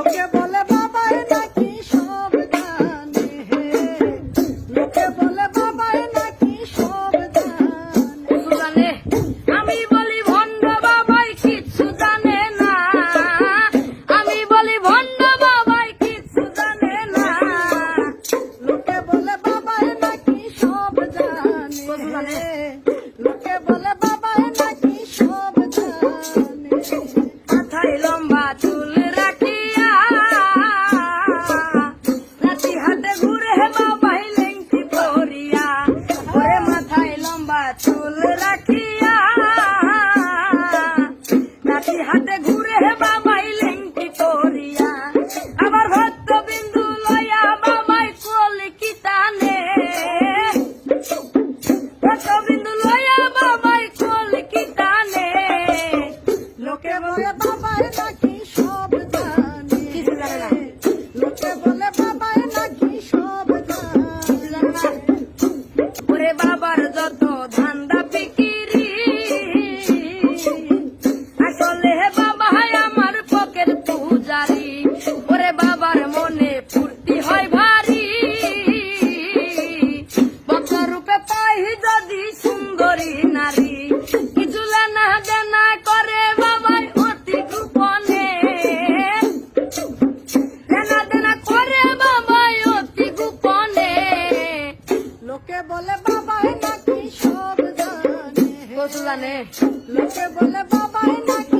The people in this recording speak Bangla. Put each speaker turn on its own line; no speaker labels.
লোকে বলে বাবাই নাকি সব জানে, লোকে বলে বাবাই নাকি সব জানে।
আমি বলি ভণ্ড বাবাই কিচ্ছু জানে না, আমি বলি ভণ্ড বাবাই কিচ্ছু জানে না।
লোকে বলে বাবাই নাকি সব জানে, লোকে বলে বাবাই নাকি সব জানে।
মাথায় লম্বা চুল রাখিয়া রাতি হাতে ঘুরে বাবাই লেংটি পরিয়া, ওরে মাথায় লম্বা চুল রাখিয়া রাতি হাতে ঘুরে বাবাই লেংটি পরিয়া। আবার ভক্ত বিন্দু লয়া বাবাই কলিকিতানে, ভক্ত বিন্দু লয়া বাবাই কলিকিতানে।
লোকে বলে বাবাই নাকি সব জানে,
কিছু জানে না।
লোকে বলে বাবাই নাকি সব জানে।
ওরে বাবার যত ধান্দা পিকিরি, আসলে বাবা আমার পকের পূজারি। ওরে বাবার মনে ফুর্তি হয় ভারী, বক্র রূপে পাই যদি সুন্দরী নারী। কিছু লেনা দেনা করে বাবাই অতি গোপনে, লেনা দেনা করে বাবাই অতি গোপনে।
লোকে বলে বাবাই নাকি সব জানে,
কত জানে?
লোকে বলে বাবাই নাকি